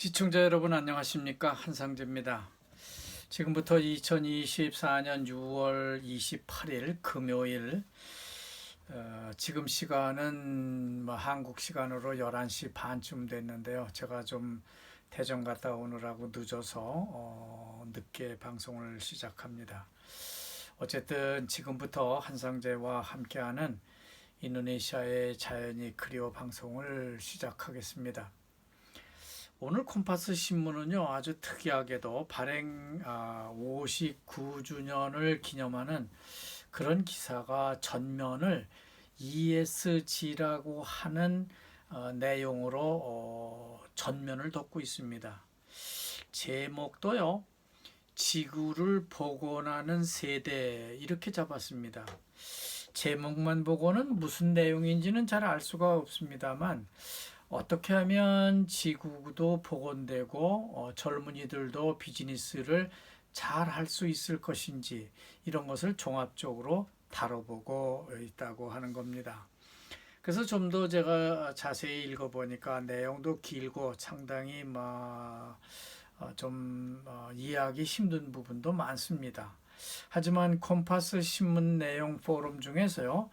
시청자 여러분 안녕하십니까? 한상재입니다. 지금부터 2024년 6월 28일 금요일 지금 시간은 한국 시간으로 11시 반쯤 됐는데요. 제가 좀 대전 갔다 오느라고 늦어서 늦게 방송을 시작합니다. 어쨌든 지금부터 한상재와 함께하는 인도네시아의 자연이 그리워 방송을 시작하겠습니다. 오늘 콤파스 신문은요, 아주 특이하게도 발행 59주년을 기념하는 그런 기사가 전면을 ESG라고 하는 내용으로 전면을 덮고 있습니다. 제목도요, 지구를 복원하는 세대 이렇게 잡았습니다. 제목만 보고는 무슨 내용인지는 잘 알 수가 없습니다만 어떻게 하면 지구도 복원되고 젊은이들도 비즈니스를 잘 할 수 있을 것인지 이런 것을 종합적으로 다뤄보고 있다고 하는 겁니다. 그래서 좀 더 제가 자세히 읽어보니까 내용도 길고 상당히 이해하기 힘든 부분도 많습니다. 하지만 콤파스 신문 내용 포럼 중에서요,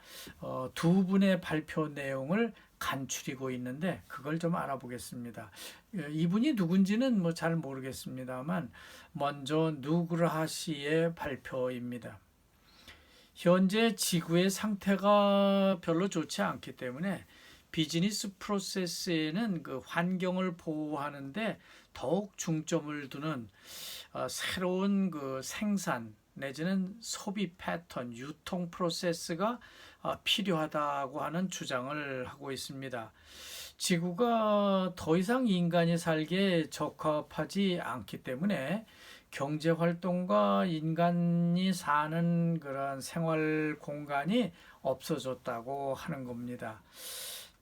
두 분의 발표 내용을 간추리고 있는데 그걸 좀 알아보겠습니다. 이분이 누군지는 잘 모르겠습니다만 먼저 누그라하 씨의 발표입니다. 현재 지구의 상태가 별로 좋지 않기 때문에 비즈니스 프로세스에는 그 환경을 보호하는데 더욱 중점을 두는 새로운 그 생산 내지는 소비 패턴, 유통 프로세스가 필요하다고 하는 주장을 하고 있습니다. 지구가 더 이상 인간이 살기에 적합하지 않기 때문에 경제 활동과 인간이 사는 그런 생활 공간이 없어졌다고 하는 겁니다.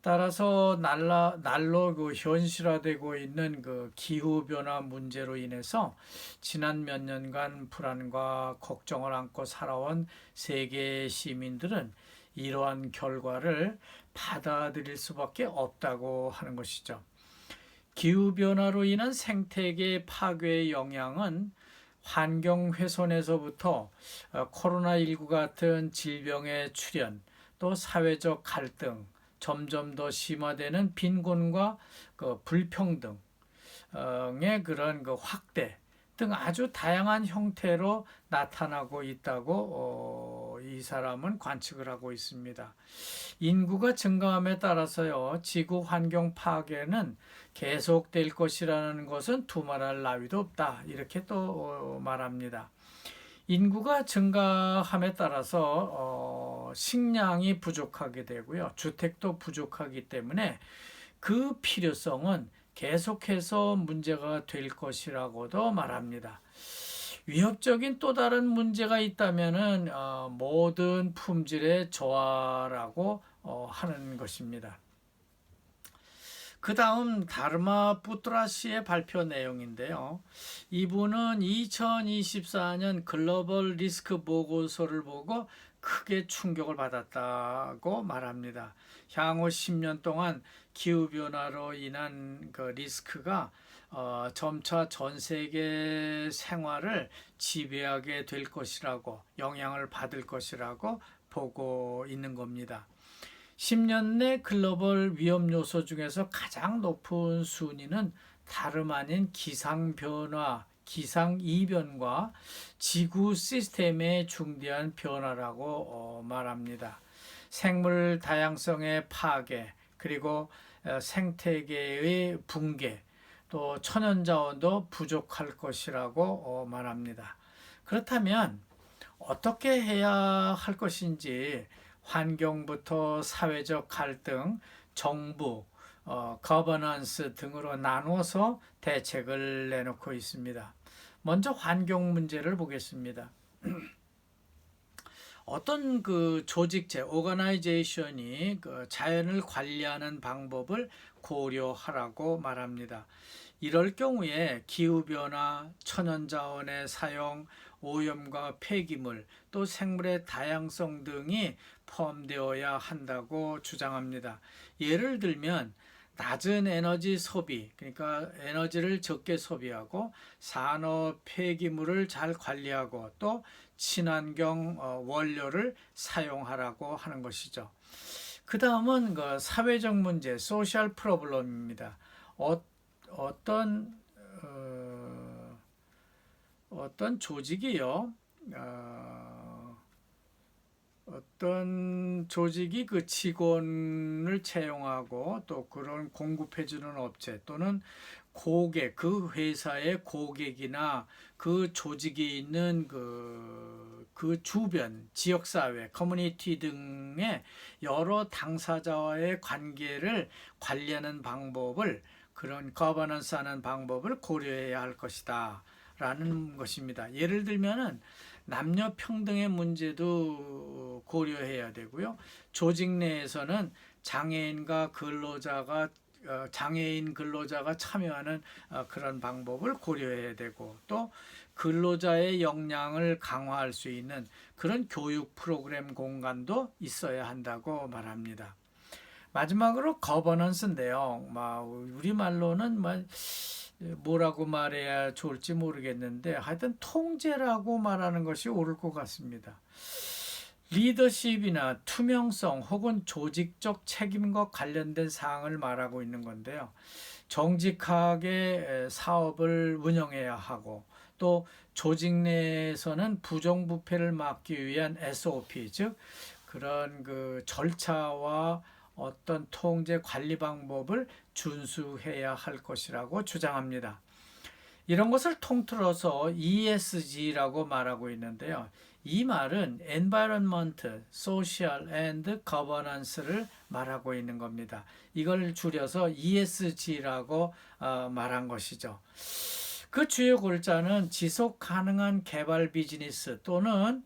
따라서 날로 그 현실화되고 있는 그 기후 변화 문제로 인해서 지난 몇 년간 불안과 걱정을 안고 살아온 세계 시민들은 이러한 결과를 받아들일 수밖에 없다고 하는 것이죠. 기후 변화로 인한 생태계 파괴의 영향은 환경 훼손에서부터 코로나19 같은 질병의 출현, 또 사회적 갈등, 점점 더 심화되는 빈곤과 그 불평등의 그런 그 확대 등 아주 다양한 형태로 나타나고 있다고 이 사람은 관측을 하고 있습니다. 인구가 증가함에 따라서요, 지구 환경 파괴는 계속될 것이라는 것은 두말할 나위도 없다. 이렇게 또 말합니다. 인구가 증가함에 따라서 식량이 부족하게 되고요. 주택도 부족하기 때문에 그 필요성은 계속해서 문제가 될 것이라고도 말합니다. 위협적인 또 다른 문제가 있다면은 모든 품질의 저하라고 하는 것입니다. 그 다음 다르마 푸트라 씨의 발표 내용인데요. 이분은 2024년 글로벌 리스크 보고서를 보고 크게 충격을 받았다고 말합니다. 향후 10년 동안 기후변화로 인한 그 리스크가 점차 전 세계 생활을 지배하게 될 것이라고, 영향을 받을 것이라고 보고 있는 겁니다. 10년 내 글로벌 위험 요소 중에서 가장 높은 순위는 다름 아닌 기상변화, 기상이변과 지구 시스템의 중대한 변화라고 말합니다. 생물 다양성의 파괴, 그리고 생태계의 붕괴, 또 천연자원도 부족할 것이라고 말합니다. 그렇다면 어떻게 해야 할 것인지 환경부터 사회적 갈등, 정부, 거버넌스 등으로 나누어서 대책을 내놓고 있습니다. 먼저 환경 문제를 보겠습니다. 어떤 그 조직체, 오거나이제이션이 그 자연을 관리하는 방법을 고려하라고 말합니다. 이럴 경우에 기후변화, 천연자원의 사용, 오염과 폐기물, 또 생물의 다양성 등이 포함되어야 한다고 주장합니다. 예를 들면 낮은 에너지 소비, 그러니까 에너지를 적게 소비하고 산업 폐기물을 잘 관리하고 또 친환경 원료를 사용하라고 하는 것이죠. 그 다음은 그 사회적 문제, 소셜 프로블럼입니다. 어떤 어떤 조직이요, 어떤 조직이 그 직원을 채용하고 또 그런 공급해주는 업체 또는 고객, 그 회사의 고객이나 그 조직이 있는 그 주변, 지역사회, 커뮤니티 등의 여러 당사자와의 관계를 관리하는 방법을, 그런 거버넌스 하는 방법을 고려해야 할 것이다 라는 것입니다. 예를 들면은 남녀 평등의 문제도 고려해야 되고요. 조직 내에서는 장애인과 근로자가 장애인 근로자가 참여하는 그런 방법을 고려해야 되고, 또 근로자의 역량을 강화할 수 있는 그런 교육 프로그램 공간도 있어야 한다고 말합니다. 마지막으로 거버넌스인데요. 우리말로는 뭐라고 말해야 좋을지 모르겠는데 하여튼 통제라고 말하는 것이 옳을 것 같습니다. 리더십이나 투명성 혹은 조직적 책임과 관련된 사항을 말하고 있는 건데요. 정직하게 사업을 운영해야 하고, 또 조직 내에서는 부정부패를 막기 위한 SOP, 즉 그런 그 절차와 어떤 통제 관리 방법을 준수해야 할 것이라고 주장합니다. 이런 것을 통틀어서 ESG라고 말하고 있는데요. 이 말은 Environment, Social and Governance를 말하고 있는 겁니다. 이걸 줄여서 ESG라고 말한 것이죠. 그 주요 골자는 지속 가능한 개발 비즈니스 또는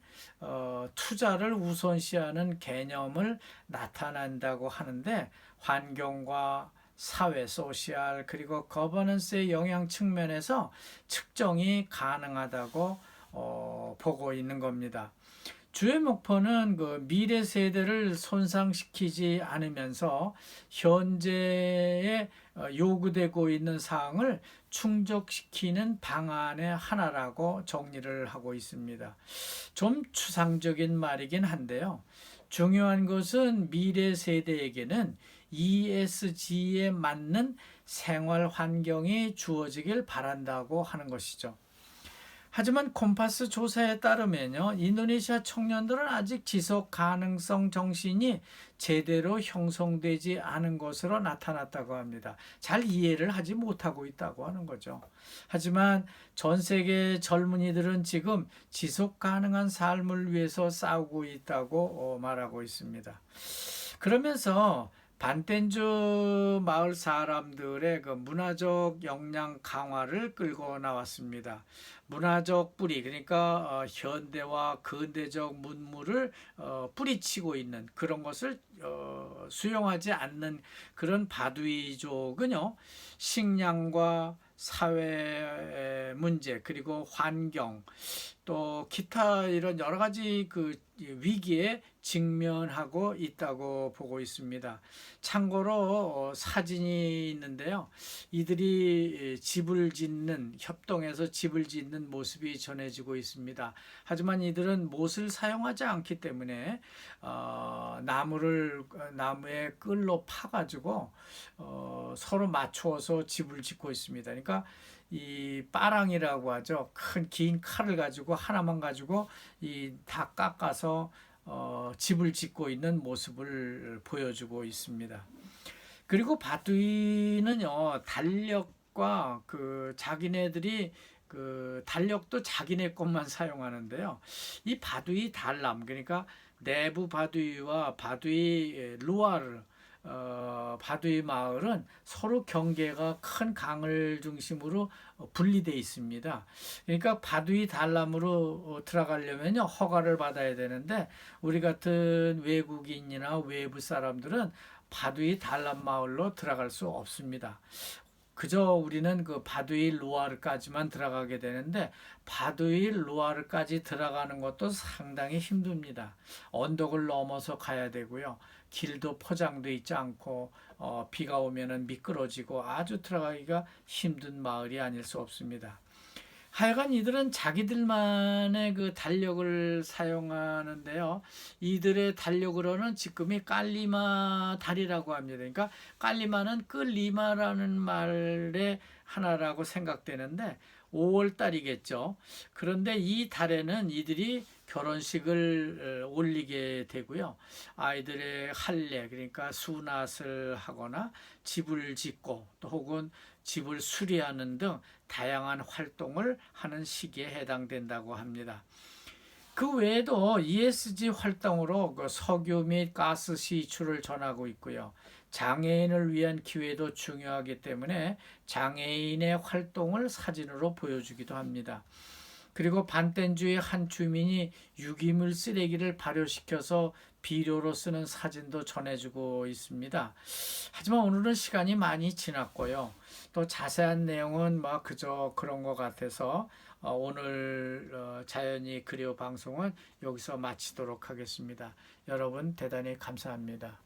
투자를 우선시하는 개념을 나타낸다고 하는데, 환경과 사회, 소셜, 그리고 거버넌스의 영향 측면에서 측정이 가능하다고 보고 있는 겁니다. 주요 목표는 그 미래 세대를 손상시키지 않으면서 현재에 요구되고 있는 사항을 충족시키는 방안의 하나라고 정리를 하고 있습니다. 좀 추상적인 말이긴 한데요. 중요한 것은 미래 세대에게는 ESG에 맞는 생활 환경이 주어지길 바란다고 하는 것이죠. 하지만 콤파스 조사에 따르면요, 인도네시아 청년들은 아직 지속 가능성 정신이 제대로 형성되지 않은 것으로 나타났다고 합니다. 잘 이해를 하지 못하고 있다고 하는 거죠. 하지만 전 세계 젊은이들은 지금 지속 가능한 삶을 위해서 싸우고 있다고 말하고 있습니다. 그러면서 반텐주 마을 사람들의 그 문화적 역량 강화를 끌고 나왔습니다. 문화적 뿌리, 그러니까 현대와 근대적 문물을 뿌리치고 있는 그런 것을 수용하지 않는 그런 바두이족은요, 식량과 사회 문제, 그리고 환경, 또 기타 이런 여러 가지 그 위기에 직면하고 있다고 보고 있습니다. 참고로 사진이 있는데요. 이들이 집을 짓는, 협동해서 집을 짓는 모습이 전해지고 있습니다. 하지만 이들은 못을 사용하지 않기 때문에 나무에 끌로 파가지고 서로 맞추어서 집을 짓고 있습니다. 그러니까 이 빠랑이라고 하죠. 큰 긴 칼을 가지고 하나만 가지고 다 깎아서 집을 짓고 있는 모습을 보여주고 있습니다. 그리고 바두이는요, 달력과 그 자기네들이 그 달력도 자기네 것만 사용하는데요. 이 바두이 달람, 그러니까 내부 바두이와 바두이 루아르, 바두이 마을은 서로 경계가 큰 강을 중심으로 분리되어 있습니다. 그러니까 바두이 달람으로 들어가려면 허가를 받아야 되는데, 우리 같은 외국인이나 외부 사람들은 바두이 달람 마을로 들어갈 수 없습니다. 그저 우리는 그 바두일 루아르까지만 들어가게 되는데 바두일 루아르까지 들어가는 것도 상당히 힘듭니다. 언덕을 넘어서 가야 되고요. 길도 포장돼 있지 않고 비가 오면은 미끄러지고 아주 들어가기가 힘든 마을이 아닐 수 없습니다. 하여간 이들은 자기들만의 그 달력을 사용하는데요. 이들의 달력으로는 지금이 깔리마 달이라고 합니다. 그러니까 깔리마는 끌리마라는 말의 하나라고 생각되는데 5월 달이겠죠. 그런데 이 달에는 이들이 결혼식을 올리게 되고요. 아이들의 할례, 그러니까 수낫을 하거나 집을 짓고 또 혹은 집을 수리하는 등 다양한 활동을 하는 시기에 해당된다고 합니다. 그 외에도 ESG 활동으로 그 석유 및 가스 시추를 전하고 있고요. 장애인을 위한 기회도 중요하기 때문에 장애인의 활동을 사진으로 보여주기도 합니다. 그리고 반텐주의 한 주민이 유기물 쓰레기를 발효시켜서 비료로 쓰는 사진도 전해주고 있습니다. 하지만 오늘은 시간이 많이 지났고요. 또 자세한 내용은 뭐 그저 그런 것 같아서 오늘 자연이 그리워 방송은 여기서 마치도록 하겠습니다. 여러분 대단히 감사합니다.